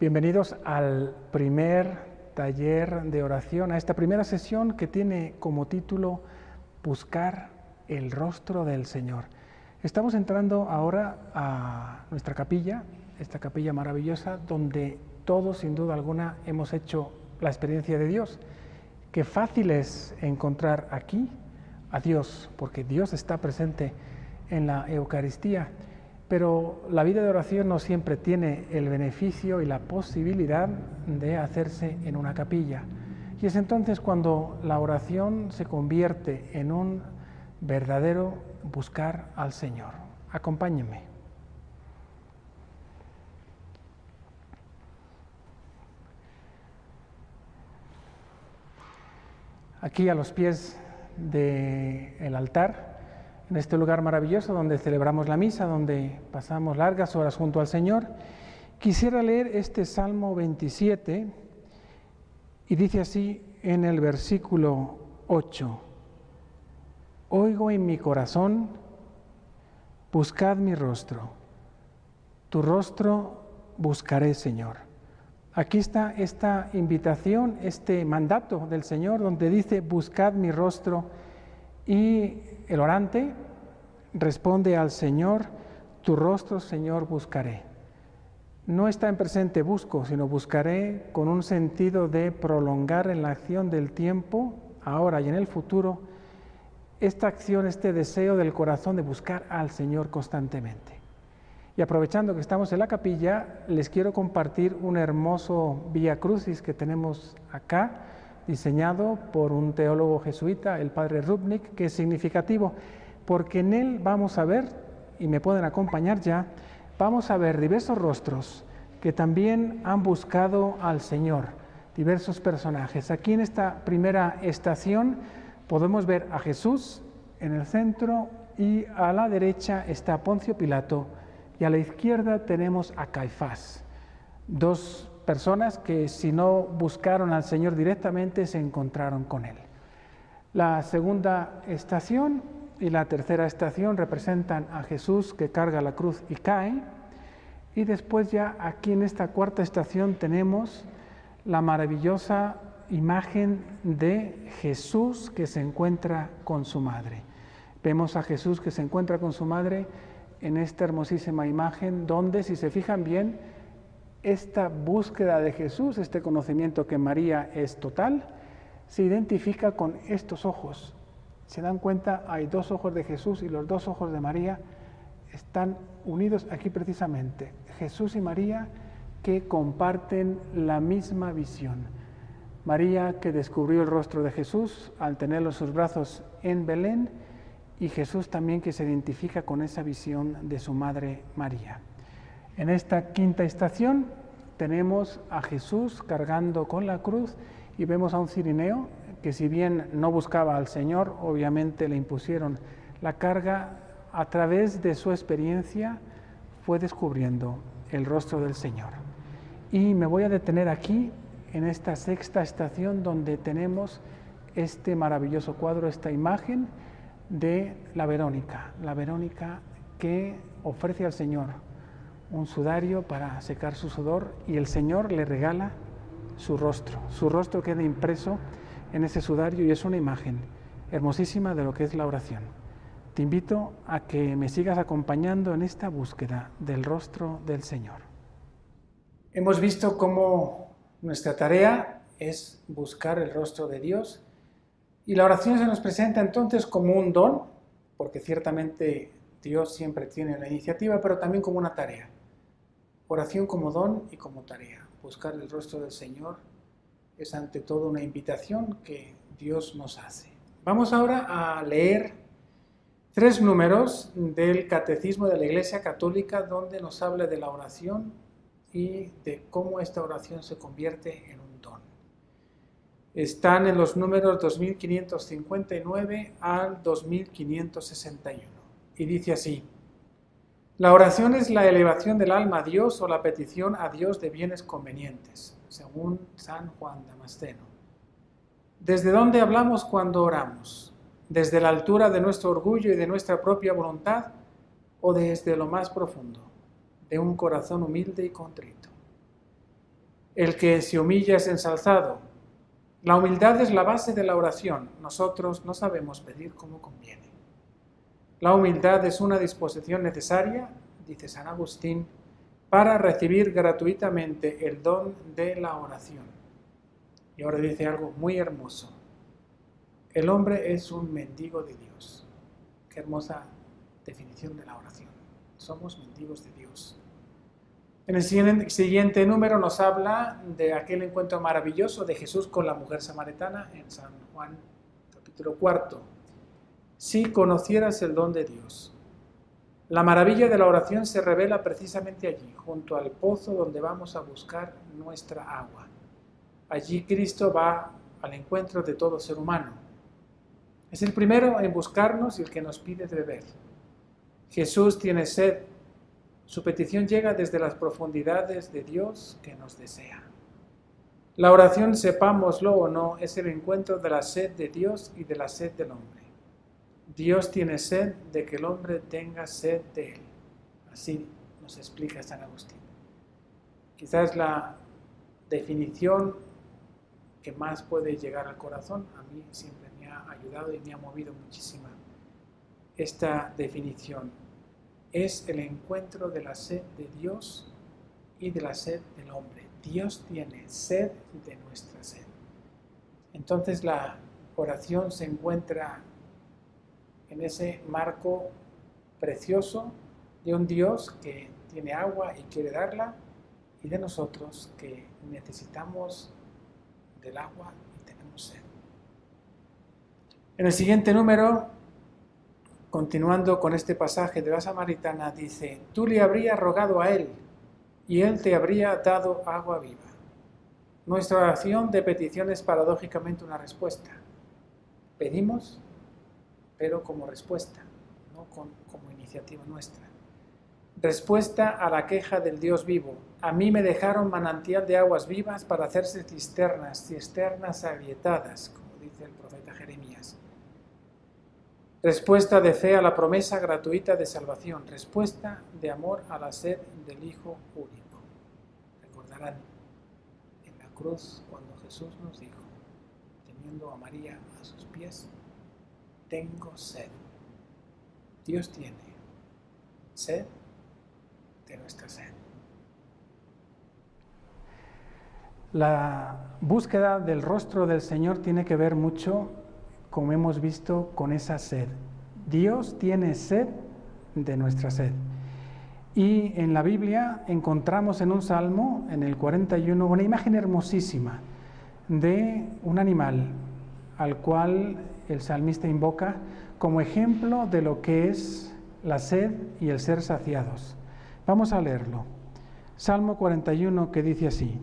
Bienvenidos al primer taller de oración, a esta primera sesión que tiene como título Buscar el rostro del Señor. Estamos entrando ahora a nuestra capilla, esta capilla maravillosa donde todos sin duda alguna hemos hecho la experiencia de Dios. Qué fácil es encontrar aquí a Dios, porque Dios está presente en la Eucaristía. Pero la vida de oración no siempre tiene el beneficio y la posibilidad de hacerse en una capilla. Y es entonces cuando la oración se convierte en un verdadero buscar al Señor. Acompáñenme. Aquí a los pies del altar, en este lugar maravilloso donde celebramos la misa, donde pasamos largas horas junto al Señor, quisiera leer este Salmo 27 y dice así en el versículo 8: Oigo en mi corazón, buscad mi rostro, tu rostro buscaré, Señor. Aquí está esta invitación, este mandato del Señor donde dice buscad mi rostro, y el orante responde al Señor, tu rostro, Señor, buscaré. No está en presente busco, sino buscaré con un sentido de prolongar en la acción del tiempo, ahora y en el futuro, esta acción, este deseo del corazón de buscar al Señor constantemente. Y aprovechando que estamos en la capilla, les quiero compartir un hermoso Vía Crucis que tenemos acá, diseñado por un teólogo jesuita, el padre Rubnik, que es significativo, porque en él vamos a ver, y me pueden acompañar ya, vamos a ver diversos rostros que también han buscado al Señor, diversos personajes. Aquí en esta primera estación podemos ver a Jesús en el centro, y a la derecha está Poncio Pilato, y a la izquierda tenemos a Caifás, dos personas que si no buscaron al Señor directamente se encontraron con Él. La segunda estación y la tercera estación representan a Jesús que carga la cruz y cae, y después ya aquí en esta cuarta estación tenemos la maravillosa imagen de Jesús que se encuentra con su madre. Vemos a Jesús que se encuentra con su madre en esta hermosísima imagen donde, si se fijan bien, esta búsqueda de Jesús, este conocimiento que María es total, se identifica con estos ojos. ¿Se dan cuenta? Hay dos ojos de Jesús y los dos ojos de María están unidos aquí precisamente. Jesús y María que comparten la misma visión. María que descubrió el rostro de Jesús al tenerlo en sus brazos en Belén, y Jesús también que se identifica con esa visión de su madre María. En esta quinta estación tenemos a Jesús cargando con la cruz, y vemos a un cirineo que, si bien no buscaba al Señor, obviamente le impusieron la carga, a través de su experiencia fue descubriendo el rostro del Señor. Y me voy a detener aquí en esta sexta estación donde tenemos este maravilloso cuadro, esta imagen de la Verónica que ofrece al Señor un sudario para secar su sudor, y el Señor le regala su rostro queda impreso en ese sudario, y es una imagen hermosísima de lo que es la oración. Te invito a que me sigas acompañando en esta búsqueda del rostro del Señor. Hemos visto cómo nuestra tarea es buscar el rostro de Dios, y la oración se nos presenta entonces como un don, porque ciertamente Dios siempre tiene la iniciativa, pero también como una tarea. Oración como don y como tarea. Buscar el rostro del Señor es ante todo una invitación que Dios nos hace. Vamos ahora a leer 3 números del Catecismo de la Iglesia Católica, donde nos habla de la oración y de cómo esta oración se convierte en un don. Están en los números 2559 al 2561. Y dice así: la oración es la elevación del alma a Dios o la petición a Dios de bienes convenientes, según San Juan Damasceno. ¿Desde dónde hablamos cuando oramos? ¿Desde la altura de nuestro orgullo y de nuestra propia voluntad, o desde lo más profundo, de un corazón humilde y contrito? El que se humilla es ensalzado. La humildad es la base de la oración. Nosotros no sabemos pedir como conviene. La humildad es una disposición necesaria, dice San Agustín, para recibir gratuitamente el don de la oración. Y ahora dice algo muy hermoso. El hombre es un mendigo de Dios. Qué hermosa definición de la oración. Somos mendigos de Dios. En el siguiente número nos habla de aquel encuentro maravilloso de Jesús con la mujer samaritana en San Juan, capítulo 4. Si conocieras el don de Dios. La maravilla de la oración se revela precisamente allí, junto al pozo donde vamos a buscar nuestra agua. Allí Cristo va al encuentro de todo ser humano. Es el primero en buscarnos y el que nos pide de beber. Jesús tiene sed. Su petición llega desde las profundidades de Dios que nos desea. La oración, sepámoslo o no, es el encuentro de la sed de Dios y de la sed del hombre. Dios tiene sed de que el hombre tenga sed de él. Así nos explica San Agustín. Quizás la definición que más puede llegar al corazón, a mí siempre me ha ayudado y me ha movido muchísimo esta definición. Es el encuentro de la sed de Dios y de la sed del hombre. Dios tiene sed de nuestra sed. Entonces la oración se encuentra en ese marco precioso de un Dios que tiene agua y quiere darla, y de nosotros que necesitamos del agua y tenemos sed. En el siguiente número, continuando con este pasaje de la Samaritana, dice: tú le habrías rogado a él, y él te habría dado agua viva. Nuestra oración de petición es paradójicamente una respuesta. Pedimos, pero como respuesta, no como iniciativa nuestra. Respuesta a la queja del Dios vivo. A mí me dejaron manantial de aguas vivas para hacerse cisternas agrietadas, como dice el profeta Jeremías. Respuesta de fe a la promesa gratuita de salvación. Respuesta de amor a la sed del Hijo único. Recordarán en la cruz cuando Jesús nos dijo, teniendo a María a sus pies: tengo sed. Dios tiene sed de nuestra sed. La búsqueda del rostro del Señor tiene que ver mucho, como hemos visto, con esa sed. Dios tiene sed de nuestra sed. Y en la Biblia encontramos en un salmo, en el 41, una imagen hermosísima de un animal al cual el salmista invoca como ejemplo de lo que es la sed y el ser saciados. Vamos a leerlo. Salmo 41, que dice así: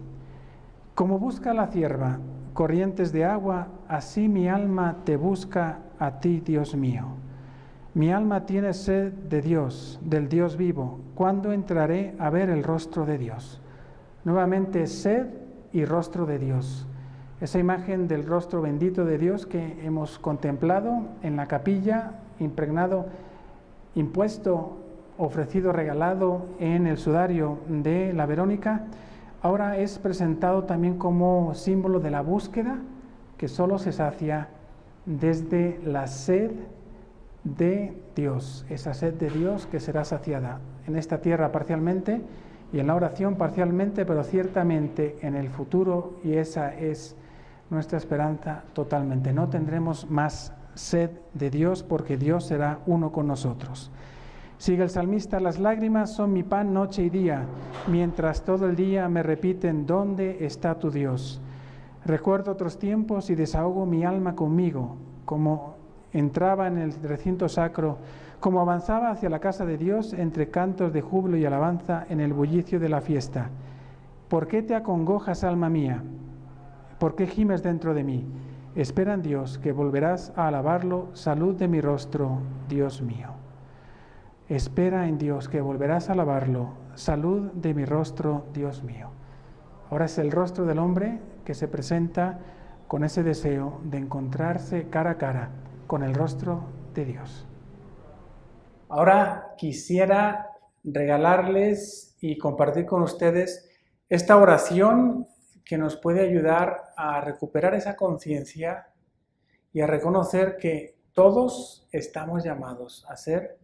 como busca la cierva corrientes de agua, así mi alma te busca a ti, Dios mío. Mi alma tiene sed de Dios, del Dios vivo. ¿Cuándo entraré a ver el rostro de Dios? Nuevamente, sed y rostro de Dios. Esa imagen del rostro bendito de Dios que hemos contemplado en la capilla, impregnado, impuesto, ofrecido, regalado en el sudario de la Verónica, ahora es presentado también como símbolo de la búsqueda que solo se sacia desde la sed de Dios, esa sed de Dios que será saciada en esta tierra parcialmente y en la oración parcialmente, pero ciertamente en el futuro, y esa es nuestra esperanza totalmente. No tendremos más sed de Dios porque Dios será uno con nosotros. Sigue el salmista: las lágrimas son mi pan noche y día, mientras todo el día me repiten: ¿dónde está tu Dios? Recuerdo otros tiempos y desahogo mi alma conmigo, como entraba en el recinto sacro, como avanzaba hacia la casa de Dios entre cantos de júbilo y alabanza en el bullicio de la fiesta. ¿Por qué te acongojas, alma mía? ¿Por qué gimes dentro de mí? Espera en Dios, que volverás a alabarlo, salud de mi rostro, Dios mío. Espera en Dios, que volverás a alabarlo, salud de mi rostro, Dios mío. Ahora es el rostro del hombre que se presenta con ese deseo de encontrarse cara a cara con el rostro de Dios. Ahora quisiera regalarles y compartir con ustedes esta oración que nos puede ayudar a recuperar esa conciencia y a reconocer que todos estamos llamados a ser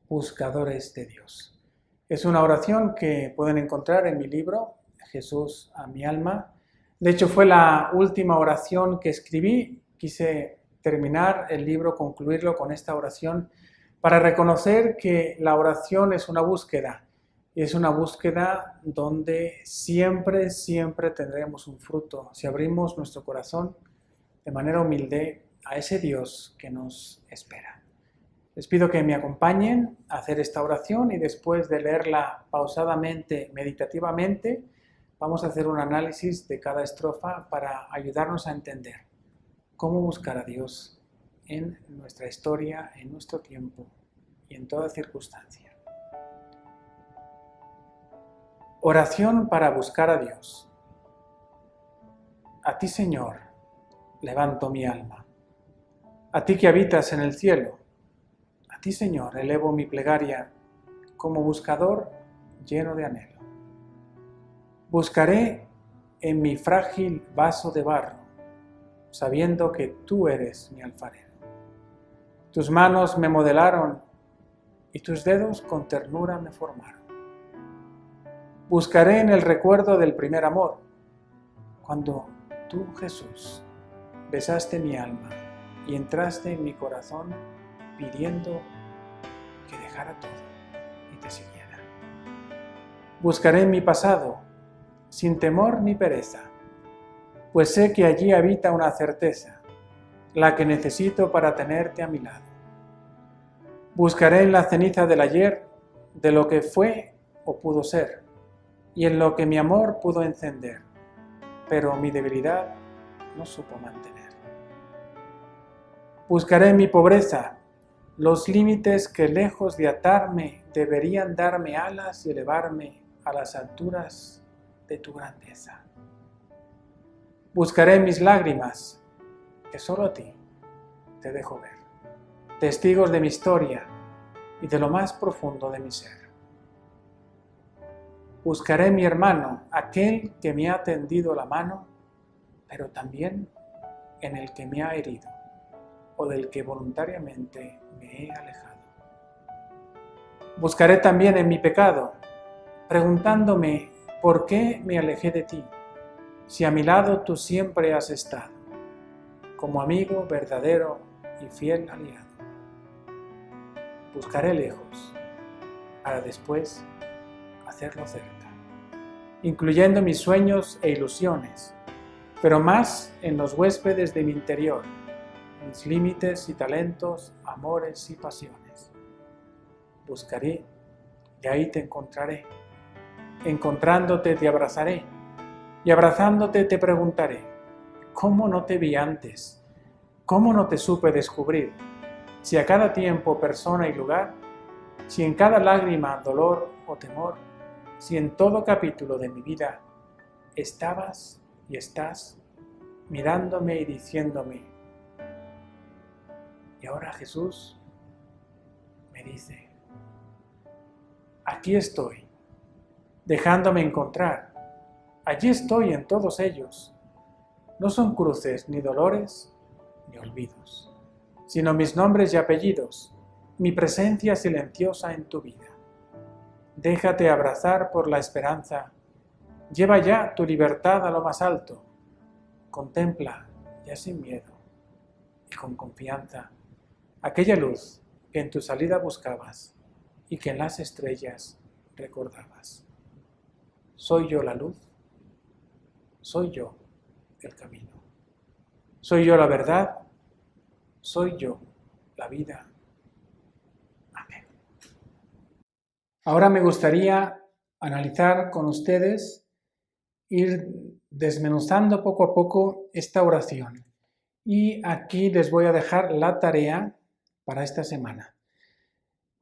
buscadores de Dios. Es una oración que pueden encontrar en mi libro, Jesús a mi alma. De hecho, fue la última oración que escribí. Quise terminar el libro, concluirlo con esta oración, para reconocer que la oración es una búsqueda. Y es una búsqueda donde siempre tendremos un fruto. Si abrimos nuestro corazón de manera humilde a ese Dios que nos espera. Les pido que me acompañen a hacer esta oración y después de leerla pausadamente, meditativamente, vamos a hacer un análisis de cada estrofa para ayudarnos a entender cómo buscar a Dios en nuestra historia, en nuestro tiempo y en toda circunstancia. Oración para buscar a Dios. A ti, Señor, levanto mi alma. A ti que habitas en el cielo. A ti, Señor, elevo mi plegaria como buscador lleno de anhelo. Buscaré en mi frágil vaso de barro, sabiendo que tú eres mi alfarero. Tus manos me modelaron y tus dedos con ternura me formaron. Buscaré en el recuerdo del primer amor, cuando tú, Jesús, besaste mi alma y entraste en mi corazón pidiendo que dejara todo y te siguiera. Buscaré en mi pasado, sin temor ni pereza, pues sé que allí habita una certeza, la que necesito para tenerte a mi lado. Buscaré en la ceniza del ayer, de lo que fue o pudo ser, y en lo que mi amor pudo encender, pero mi debilidad no supo mantener. Buscaré en mi pobreza los límites que lejos de atarme deberían darme alas y elevarme a las alturas de tu grandeza. Buscaré en mis lágrimas, que solo a ti te dejo ver, testigos de mi historia y de lo más profundo de mi ser. Buscaré mi hermano, aquel que me ha tendido la mano, pero también en el que me ha herido o del que voluntariamente me he alejado. Buscaré también en mi pecado, preguntándome por qué me alejé de ti, si a mi lado tú siempre has estado, como amigo verdadero y fiel aliado. Buscaré lejos, para después hacerlo cerca, incluyendo mis sueños e ilusiones, pero más en los huéspedes de mi interior, mis límites y talentos, amores y pasiones. Buscaré y ahí te encontraré. Encontrándote te abrazaré y abrazándote te preguntaré, ¿cómo no te vi antes? ¿Cómo no te supe descubrir? Si a cada tiempo, persona y lugar, si en cada lágrima, dolor o temor, si en todo capítulo de mi vida estabas y estás mirándome y diciéndome. Y ahora Jesús me dice, aquí estoy, dejándome encontrar. Allí estoy en todos ellos. No son cruces, ni dolores, ni olvidos, sino mis nombres y apellidos, mi presencia silenciosa en tu vida. Déjate abrazar por la esperanza. Lleva ya tu libertad a lo más alto. Contempla, ya sin miedo y con confianza, aquella luz que en tu salida buscabas y que en las estrellas recordabas. Soy yo la luz, soy yo el camino, soy yo la verdad, soy yo la vida. Amén. Ahora me gustaría analizar con ustedes, ir desmenuzando poco a poco esta oración. Y aquí les voy a dejar la tarea para esta semana.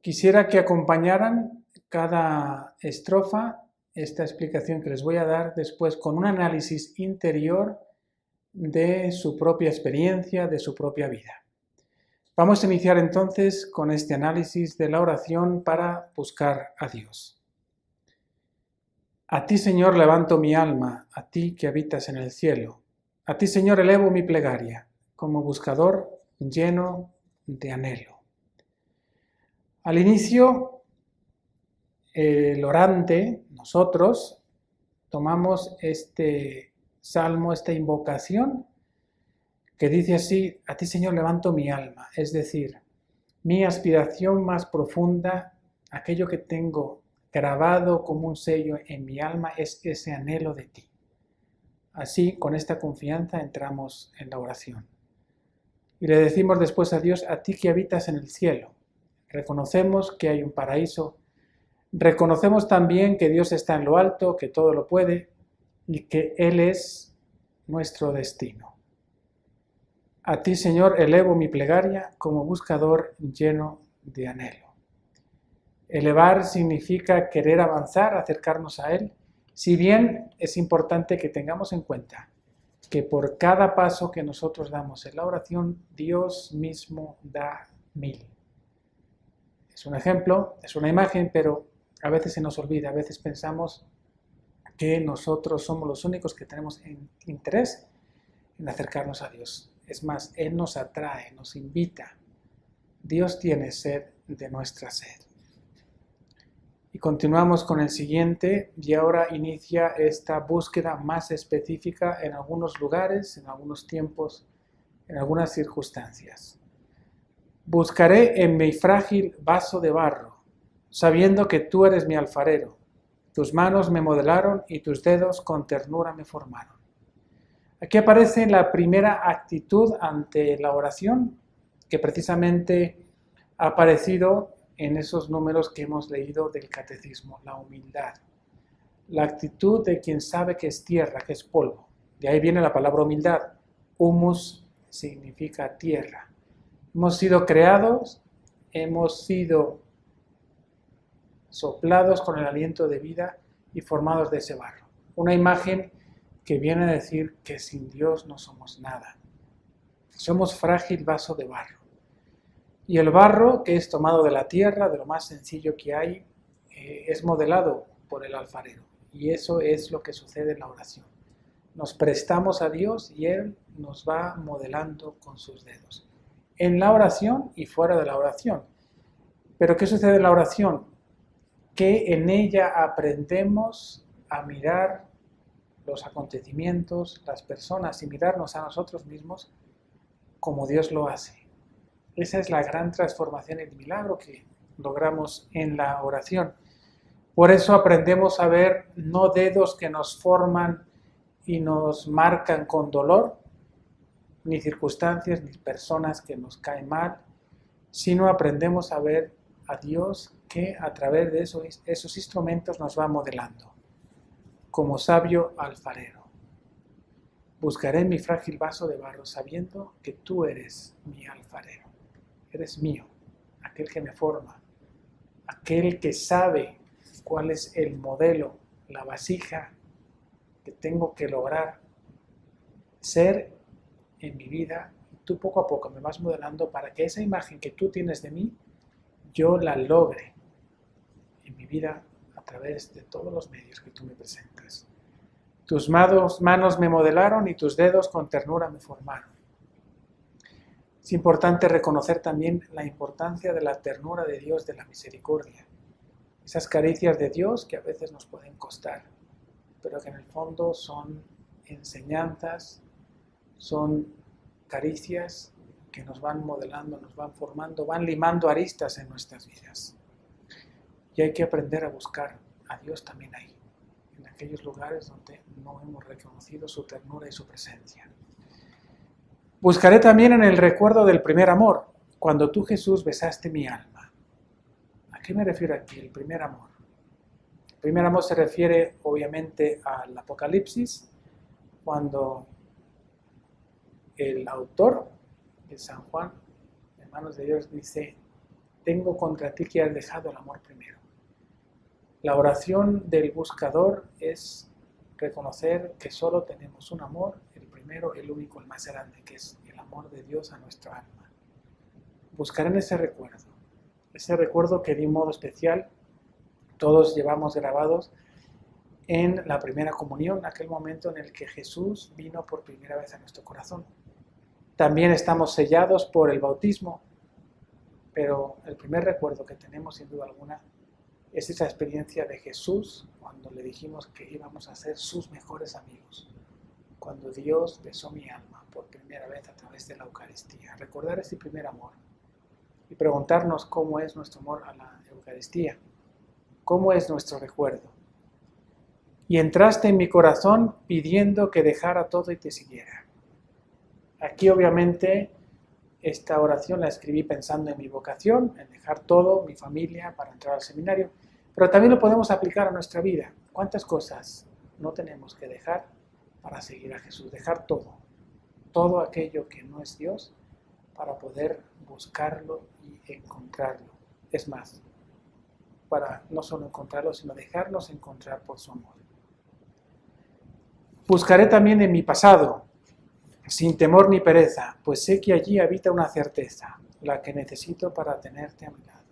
Quisiera que acompañaran cada estrofa, esta explicación que les voy a dar después, con un análisis interior de su propia experiencia, de su propia vida. Vamos a iniciar entonces con este análisis de la oración para buscar a Dios. A ti, Señor, levanto mi alma, a ti que habitas en el cielo. A ti, Señor, elevo mi plegaria, como buscador lleno de anhelo. Al inicio, el orante, nosotros, tomamos este salmo, esta invocación, que dice así: a ti, Señor, levanto mi alma, es decir, mi aspiración más profunda, aquello que tengo grabado como un sello en mi alma, es ese anhelo de ti. Así, con esta confianza, entramos en la oración. Y le decimos después a Dios: a ti que habitas en el cielo. Reconocemos que hay un paraíso. Reconocemos también que Dios está en lo alto, que todo lo puede y que Él es nuestro destino. A ti, Señor, elevo mi plegaria como buscador lleno de anhelo. Elevar significa querer avanzar, acercarnos a Él, si bien es importante que tengamos en cuenta que por cada paso que nosotros damos en la oración, Dios mismo da 1000. Es un ejemplo, es una imagen, pero a veces se nos olvida, a veces pensamos que nosotros somos los únicos que tenemos interés en acercarnos a Dios. Es más, Él nos atrae, nos invita. Dios tiene sed de nuestra sed. Y continuamos con el siguiente, y ahora inicia esta búsqueda más específica en algunos lugares, en algunos tiempos, en algunas circunstancias. Buscaré en mi frágil vaso de barro, sabiendo que tú eres mi alfarero. Tus manos me modelaron y tus dedos con ternura me formaron. Aquí aparece la primera actitud ante la oración, que precisamente ha aparecido en esos números que hemos leído del catecismo, la humildad. La actitud de quien sabe que es tierra, que es polvo. De ahí viene la palabra humildad. Humus significa tierra. Hemos sido creados, hemos sido soplados con el aliento de vida y formados de ese barro. Una imagen que viene a decir que sin Dios no somos nada. Somos frágil vaso de barro. Y el barro, que es tomado de la tierra, de lo más sencillo que hay, es modelado por el alfarero. Y eso es lo que sucede en la oración. Nos prestamos a Dios y Él nos va modelando con sus dedos. En la oración y fuera de la oración. Pero ¿qué sucede en la oración? Que en ella aprendemos a mirar los acontecimientos, las personas y mirarnos a nosotros mismos como Dios lo hace. Esa es la gran transformación y el milagro que logramos en la oración. Por eso aprendemos a ver no dedos que nos forman y nos marcan con dolor, ni circunstancias, ni personas que nos caen mal, sino aprendemos a ver a Dios que a través de esos instrumentos nos va modelando, como sabio alfarero. Buscaré mi frágil vaso de barro sabiendo que tú eres mi alfarero. Eres mío, aquel que me forma, aquel que sabe cuál es el modelo, la vasija que tengo que lograr ser en mi vida. Y tú poco a poco me vas modelando para que esa imagen que tú tienes de mí, yo la logre en mi vida a través de todos los medios que tú me presentas. Tus manos me modelaron y tus dedos con ternura me formaron. Es importante reconocer también la importancia de la ternura de Dios, de la misericordia. Esas caricias de Dios que a veces nos pueden costar, pero que en el fondo son enseñanzas, son caricias que nos van modelando, nos van formando, van limando aristas en nuestras vidas. Y hay que aprender a buscar a Dios también ahí, en aquellos lugares donde no hemos reconocido su ternura y su presencia. Buscaré también en el recuerdo del primer amor, cuando tú, Jesús, besaste mi alma. ¿A qué me refiero aquí, el primer amor? El primer amor se refiere obviamente al Apocalipsis, cuando el autor de San Juan, en manos de Dios, dice: tengo contra ti que has dejado el amor primero. La oración del buscador es reconocer que solo tenemos un amor, el primero, el único, el más grande, que es el amor de Dios a nuestra alma. Buscar en ese recuerdo que de un modo especial todos llevamos grabados en la primera comunión, aquel momento en el que Jesús vino por primera vez a nuestro corazón. También estamos sellados por el bautismo, pero el primer recuerdo que tenemos, sin duda alguna, es esa experiencia de Jesús cuando le dijimos que íbamos a ser sus mejores amigos, cuando Dios besó mi alma por primera vez a través de la Eucaristía. Recordar ese primer amor y preguntarnos cómo es nuestro amor a la Eucaristía, cómo es nuestro recuerdo. Y entraste en mi corazón pidiendo que dejara todo y te siguiera. Aquí obviamente esta oración la escribí pensando en mi vocación, en dejar todo, mi familia, para entrar al seminario, pero también lo podemos aplicar a nuestra vida. ¿Cuántas cosas no tenemos que dejar para seguir a Jesús? Dejar todo, todo aquello que no es Dios, para poder buscarlo y encontrarlo. Es más, para no solo encontrarlo, sino dejarnos encontrar por su amor. Buscaré también en mi pasado, sin temor ni pereza, pues sé que allí habita una certeza, la que necesito para tenerte a mi lado.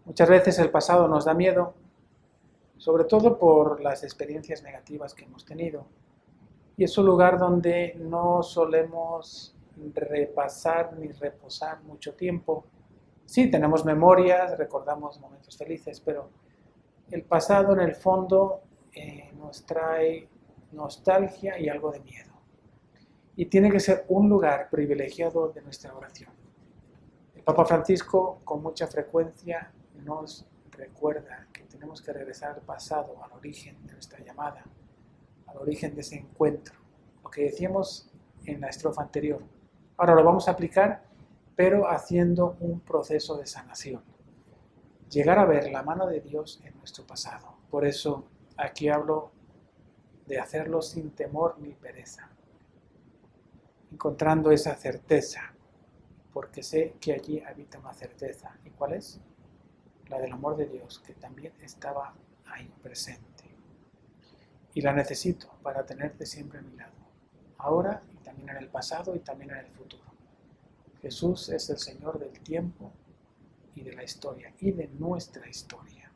Muchas veces el pasado nos da miedo, sobre todo por las experiencias negativas que hemos tenido. Y es un lugar donde no solemos repasar ni reposar mucho tiempo. Sí, tenemos memorias, recordamos momentos felices, pero el pasado en el fondo nos trae nostalgia y algo de miedo. Y tiene que ser un lugar privilegiado de nuestra oración. El Papa Francisco con mucha frecuencia nos recuerda que tenemos que regresar al pasado, al origen de nuestra llamada, al origen de ese encuentro, lo que decíamos en la estrofa anterior. Ahora lo vamos a aplicar, pero haciendo un proceso de sanación. Llegar a ver la mano de Dios en nuestro pasado. Por eso aquí hablo de hacerlo sin temor ni pereza, encontrando esa certeza, porque sé que allí habita una certeza. ¿Y cuál es? La del amor de Dios, que también estaba ahí presente. Y la necesito para tenerte siempre a mi lado, ahora y también en el pasado y también en el futuro. Jesús es el Señor del tiempo y de la historia, y de nuestra historia.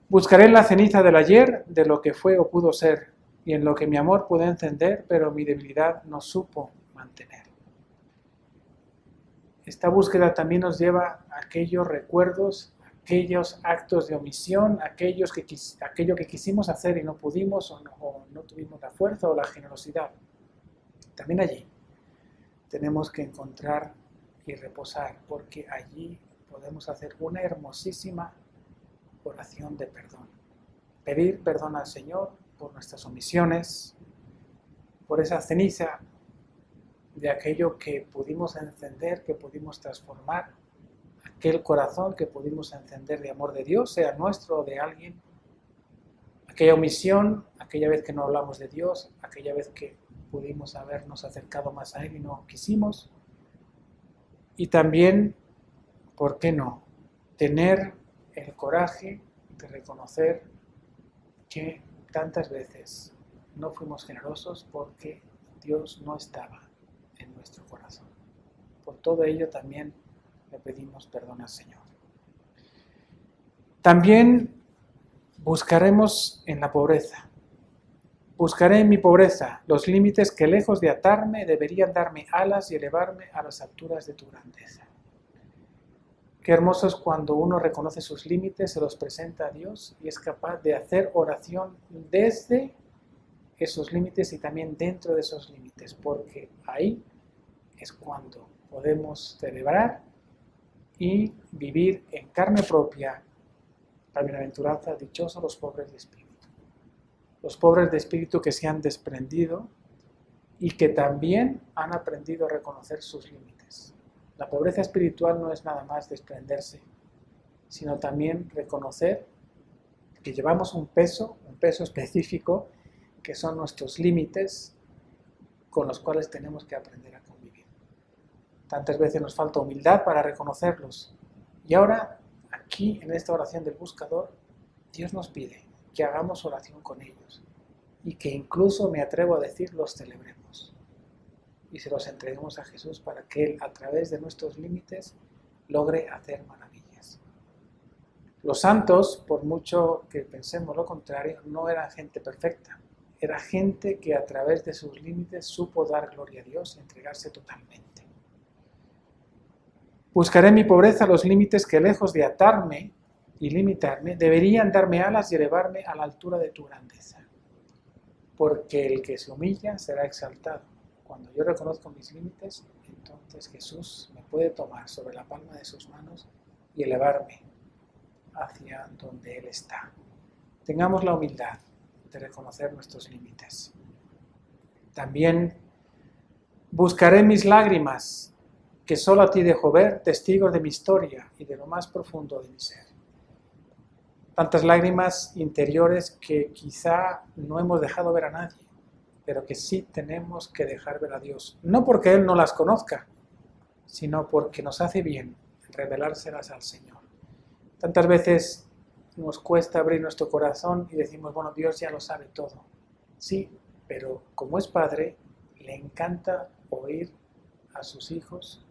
Buscaré en la ceniza del ayer de lo que fue o pudo ser, y en lo que mi amor pudo encender, pero mi debilidad no supo mantener. Esta búsqueda también nos lleva a aquellos recuerdos, aquellos actos de omisión, aquello que quisimos hacer y no pudimos o no tuvimos la fuerza o la generosidad. También allí tenemos que encontrar y reposar, porque allí podemos hacer una hermosísima oración de perdón. Pedir perdón al Señor por nuestras omisiones, por esa ceniza de aquello que pudimos encender, que pudimos transformar, aquel corazón que pudimos encender de amor de Dios, sea nuestro o de alguien, aquella omisión, aquella vez que no hablamos de Dios, aquella vez que pudimos habernos acercado más a Él y no quisimos. Y también, ¿por qué no?, tener el coraje de reconocer que tantas veces no fuimos generosos porque Dios no estaba en nuestro corazón. Por todo ello también le pedimos perdón al Señor. También buscaremos en la pobreza. Buscaré en mi pobreza los límites que, lejos de atarme, deberían darme alas y elevarme a las alturas de tu grandeza. Qué hermoso es cuando uno reconoce sus límites, se los presenta a Dios y es capaz de hacer oración desde esos límites y también dentro de esos límites, porque ahí es cuando podemos celebrar y vivir en carne propia la bienaventuranza, dichosos los pobres de espíritu. Los pobres de espíritu que se han desprendido y que también han aprendido a reconocer sus límites. La pobreza espiritual no es nada más desprenderse, sino también reconocer que llevamos un peso específico, que son nuestros límites con los cuales tenemos que aprender a convivir. Tantas veces nos falta humildad para reconocerlos. Y ahora, aquí en esta oración del buscador, Dios nos pide que hagamos oración con ellos y que incluso, me atrevo a decir, los celebremos y se los entreguemos a Jesús para que Él, a través de nuestros límites, logre hacer maravillas. Los santos, por mucho que pensemos lo contrario, no eran gente perfecta. Era gente que a través de sus límites supo dar gloria a Dios y entregarse totalmente. Buscaré en mi pobreza los límites que, lejos de atarme y limitarme, deberían darme alas y elevarme a la altura de tu grandeza. Porque el que se humilla será exaltado. Cuando yo reconozco mis límites, entonces Jesús me puede tomar sobre la palma de sus manos y elevarme hacia donde Él está. Tengamos la humildad de reconocer nuestros límites. También buscaré mis lágrimas, que solo a ti dejo ver, testigos de mi historia y de lo más profundo de mi ser. Tantas lágrimas interiores que quizá no hemos dejado ver a nadie, pero que sí tenemos que dejar ver a Dios. No porque Él no las conozca, sino porque nos hace bien revelárselas al Señor. Tantas veces nos cuesta abrir nuestro corazón y decimos, bueno, Dios ya lo sabe todo. Sí, pero como es Padre, le encanta oír a sus hijos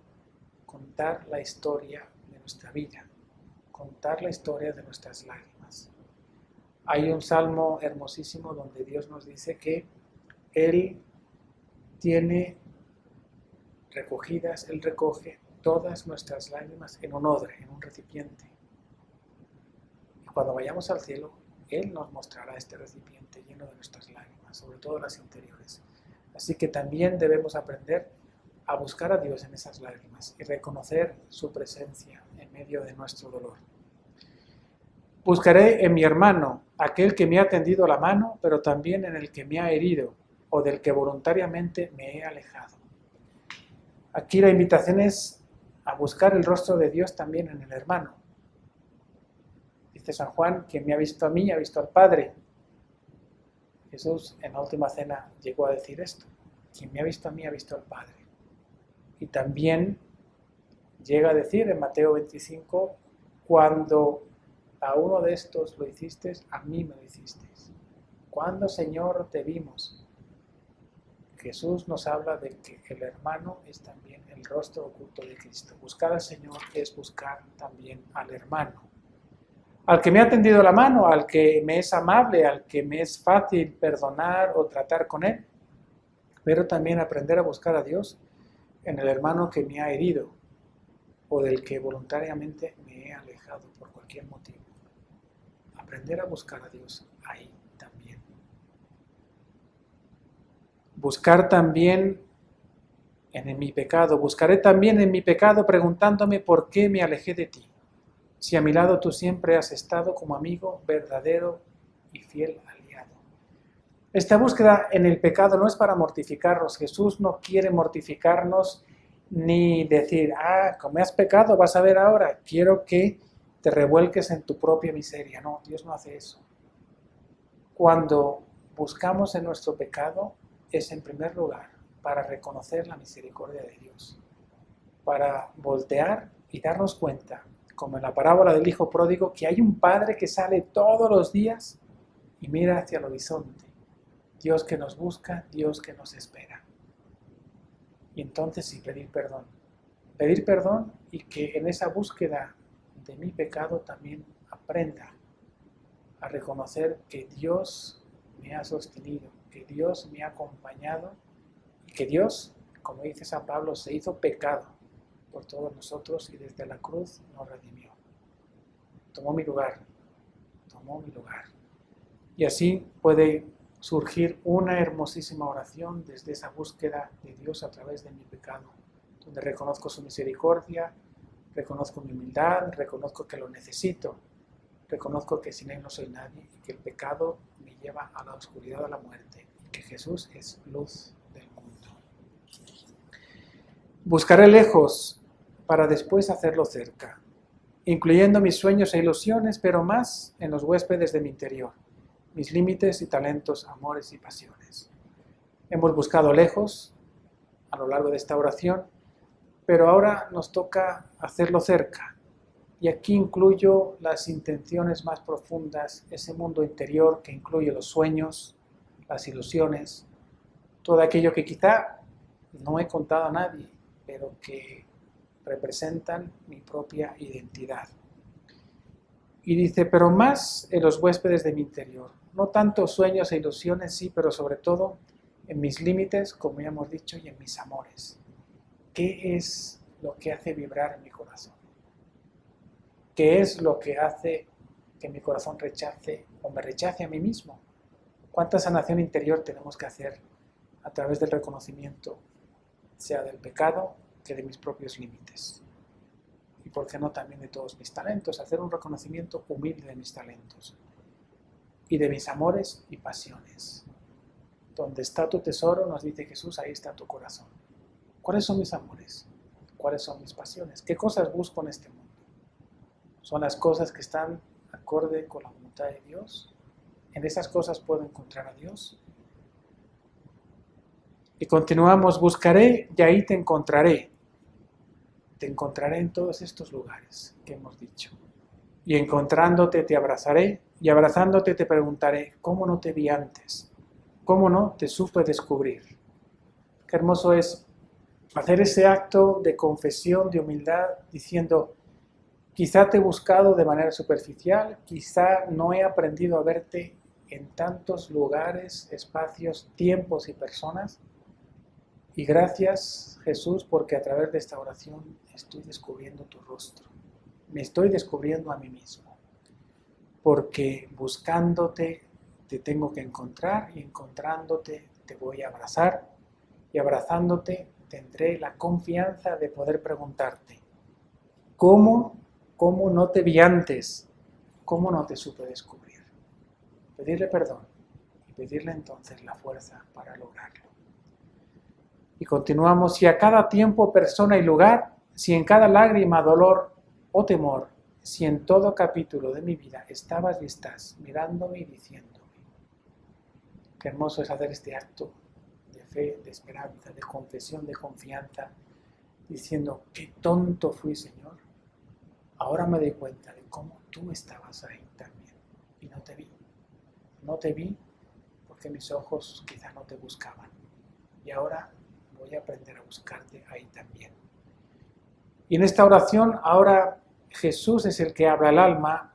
contar la historia de nuestra vida, contar la historia de nuestras lágrimas. Hay un salmo hermosísimo donde Dios nos dice que Él tiene recogidas, Él recoge todas nuestras lágrimas en un odre, en un recipiente. Y cuando vayamos al cielo, Él nos mostrará este recipiente lleno de nuestras lágrimas, sobre todo las interiores. Así que también debemos aprender a buscar a Dios en esas lágrimas y reconocer su presencia en medio de nuestro dolor. Buscaré en mi hermano, aquel que me ha tendido la mano, pero también en el que me ha herido o del que voluntariamente me he alejado. Aquí la invitación es a buscar el rostro de Dios también en el hermano. Dice San Juan, quien me ha visto a mí, ha visto al Padre. Jesús en la última cena llegó a decir esto, quien me ha visto a mí, ha visto al Padre. Y también llega a decir en Mateo 25, cuando a uno de estos lo hiciste, a mí me lo hiciste. ¿Cuándo, Señor, te vimos? Jesús nos habla de que el hermano es también el rostro oculto de Cristo. Buscar al Señor es buscar también al hermano. Al que me ha tendido la mano, al que me es amable, al que me es fácil perdonar o tratar con él. Pero también aprender a buscar a Dios en el hermano que me ha herido o del que voluntariamente me he alejado por cualquier motivo. Aprender a buscar a Dios ahí también. Buscar también en mi pecado. Buscaré también en mi pecado preguntándome por qué me alejé de ti. Si a mi lado tú siempre has estado como amigo verdadero y fiel aliado. Esta búsqueda en el pecado no es para mortificarnos. Jesús no quiere mortificarnos ni decir, como has pecado, vas a ver ahora, quiero que te revuelques en tu propia miseria. No, Dios no hace eso. Cuando buscamos en nuestro pecado, es en primer lugar para reconocer la misericordia de Dios, para voltear y darnos cuenta, como en la parábola del hijo pródigo, que hay un padre que sale todos los días y mira hacia el horizonte. Dios que nos busca, Dios que nos espera. Y entonces sí, pedir perdón. Pedir perdón y que en esa búsqueda de mi pecado también aprenda a reconocer que Dios me ha sostenido, que Dios me ha acompañado y que Dios, como dice San Pablo, se hizo pecado por todos nosotros y desde la cruz nos redimió. Tomó mi lugar, tomó mi lugar. Y así puede surgir una hermosísima oración desde esa búsqueda de Dios a través de mi pecado, donde reconozco su misericordia, reconozco mi humildad, reconozco que lo necesito, reconozco que sin Él no soy nadie y que el pecado me lleva a la oscuridad, a la muerte, y que Jesús es luz del mundo. Buscaré lejos para después hacerlo cerca, incluyendo mis sueños e ilusiones, pero más en los huéspedes de mi interior, mis límites y talentos, amores y pasiones. Hemos buscado lejos a lo largo de esta oración, pero ahora nos toca hacerlo cerca. Y aquí incluyo las intenciones más profundas, ese mundo interior que incluye los sueños, las ilusiones, todo aquello que quizá no he contado a nadie, pero que representan mi propia identidad. Y dice, pero más en los huéspedes de mi interior. No tanto sueños e ilusiones, sí, pero sobre todo en mis límites, como ya hemos dicho, y en mis amores. ¿Qué es lo que hace vibrar mi corazón? ¿Qué es lo que hace que mi corazón rechace o me rechace a mí mismo? ¿Cuánta sanación interior tenemos que hacer a través del reconocimiento, sea del pecado que de mis propios límites? Y por qué no también de todos mis talentos, hacer un reconocimiento humilde de mis talentos y de mis amores y pasiones. Donde está tu tesoro, nos dice Jesús, ahí está tu corazón. ¿Cuáles son mis amores? ¿Cuáles son mis pasiones? ¿Qué cosas busco en este mundo? ¿Son las cosas que están acorde con la voluntad de Dios? ¿En esas cosas puedo encontrar a Dios? Y continuamos, buscaré y ahí te encontraré. Te encontraré en todos estos lugares que hemos dicho. Y encontrándote te abrazaré, y abrazándote te preguntaré, ¿cómo no te vi antes? ¿Cómo no te supe descubrir? Qué hermoso es hacer ese acto de confesión, de humildad, diciendo, quizá te he buscado de manera superficial, quizá no he aprendido a verte en tantos lugares, espacios, tiempos y personas. Y gracias, Jesús, porque a través de esta oración estoy descubriendo tu rostro. Me estoy descubriendo a mí mismo. Porque buscándote te tengo que encontrar y encontrándote te voy a abrazar y abrazándote tendré la confianza de poder preguntarte, ¿cómo no te vi antes? ¿Cómo no te supe descubrir? Pedirle perdón y pedirle entonces la fuerza para lograrlo. Y continuamos, si a cada tiempo, persona y lugar, si en cada lágrima, dolor o temor, si en todo capítulo de mi vida estabas y estás mirándome y diciéndome. Qué hermoso es hacer este acto de fe, de esperanza, de confesión, de confianza, diciendo, qué tonto fui, Señor. Ahora me doy cuenta de cómo tú estabas ahí también y no te vi. No te vi porque mis ojos quizá no te buscaban. Y ahora voy a aprender a buscarte ahí también. Y en esta oración ahora Jesús es el que habla al alma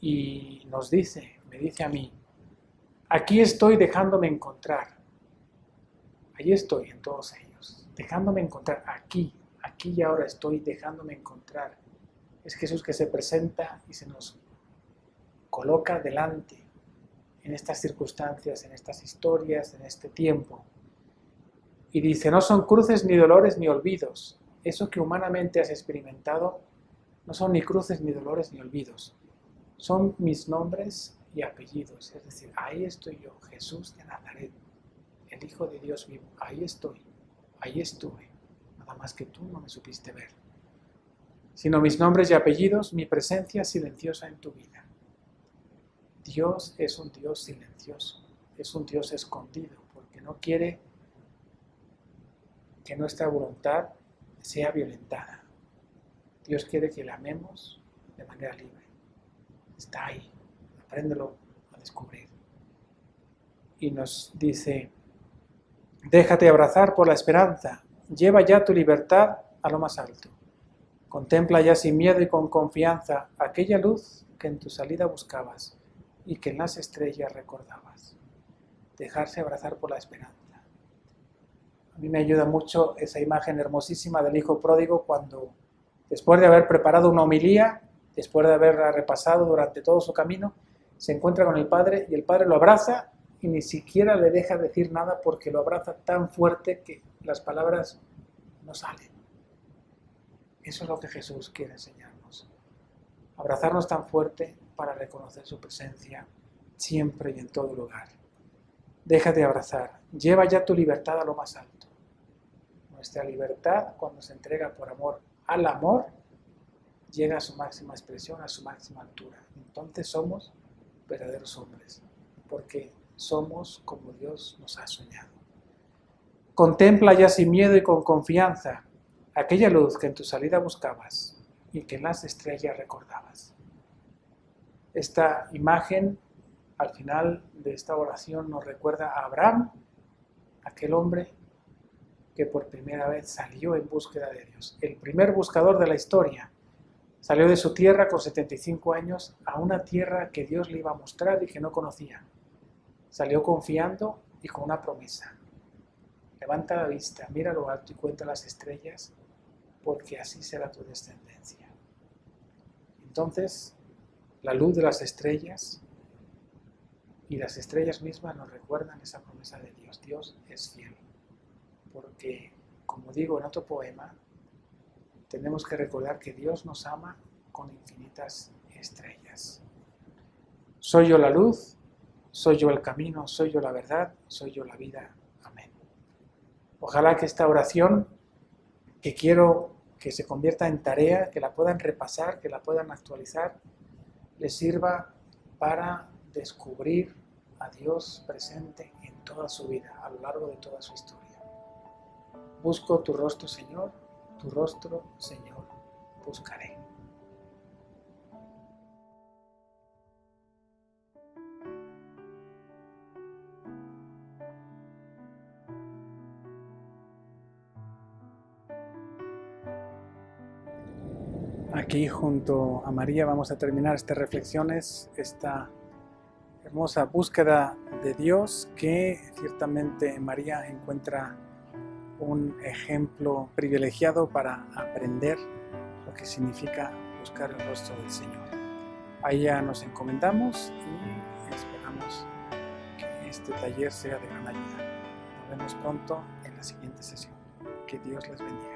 y nos dice, me dice a mí, aquí estoy dejándome encontrar. Allí estoy en todos ellos, dejándome encontrar aquí y ahora estoy dejándome encontrar. Es Jesús que se presenta y se nos coloca delante en estas circunstancias, en estas historias, en este tiempo. Y dice, no son cruces ni dolores ni olvidos. Eso que humanamente has experimentado no son ni cruces ni dolores ni olvidos. Son mis nombres y apellidos. Es decir, ahí estoy yo, Jesús de Nazaret, el Hijo de Dios vivo. Ahí estoy, ahí estuve. Nada más que tú no me supiste ver. Sino mis nombres y apellidos, mi presencia silenciosa en tu vida. Dios es un Dios silencioso, es un Dios escondido, porque no quiere que nuestra voluntad sea violentada. Dios quiere que la amemos de manera libre. Está ahí, apréndelo a descubrir. Y nos dice, déjate abrazar por la esperanza, lleva ya tu libertad a lo más alto. Contempla ya sin miedo y con confianza aquella luz que en tu salida buscabas y que en las estrellas recordabas. Dejarse abrazar por la esperanza. A mí me ayuda mucho esa imagen hermosísima del hijo pródigo cuando, después de haber preparado una homilía, después de haberla repasado durante todo su camino, se encuentra con el padre y el padre lo abraza y ni siquiera le deja decir nada porque lo abraza tan fuerte que las palabras no salen. Eso es lo que Jesús quiere enseñarnos. Abrazarnos tan fuerte para reconocer su presencia siempre y en todo lugar. Déjate abrazar. Lleva ya tu libertad a lo más alto. Nuestra libertad, cuando se entrega por amor al amor, llega a su máxima expresión, a su máxima altura. Entonces somos verdaderos hombres, porque somos como Dios nos ha soñado. Contempla ya sin miedo y con confianza aquella luz que en tu salida buscabas y que en las estrellas recordabas. Esta imagen, al final de esta oración, nos recuerda a Abraham, aquel hombre que por primera vez salió en búsqueda de Dios. El primer buscador de la historia Salió de su tierra con 75 años a una tierra que Dios le iba a mostrar y que no conocía. Salió confiando y con una promesa. Levanta la vista, mira lo alto y cuenta las estrellas, porque así será tu descendencia. Entonces, la luz de las estrellas y las estrellas mismas nos recuerdan esa promesa de Dios. Dios es fiel. Porque, como digo en otro poema, tenemos que recordar que Dios nos ama con infinitas estrellas. Soy yo la luz, soy yo el camino, soy yo la verdad, soy yo la vida. Amén. Ojalá que esta oración, que quiero que se convierta en tarea, que la puedan repasar, que la puedan actualizar, les sirva para descubrir a Dios presente en toda su vida, a lo largo de toda su historia. Busco tu rostro, Señor, tu rostro, Señor, buscaré. Aquí junto a María vamos a terminar estas reflexiones, esta hermosa búsqueda de Dios que ciertamente María encuentra un ejemplo privilegiado para aprender lo que significa buscar el rostro del Señor. A ella nos encomendamos y esperamos que este taller sea de gran ayuda. Nos vemos pronto en la siguiente sesión. Que Dios les bendiga.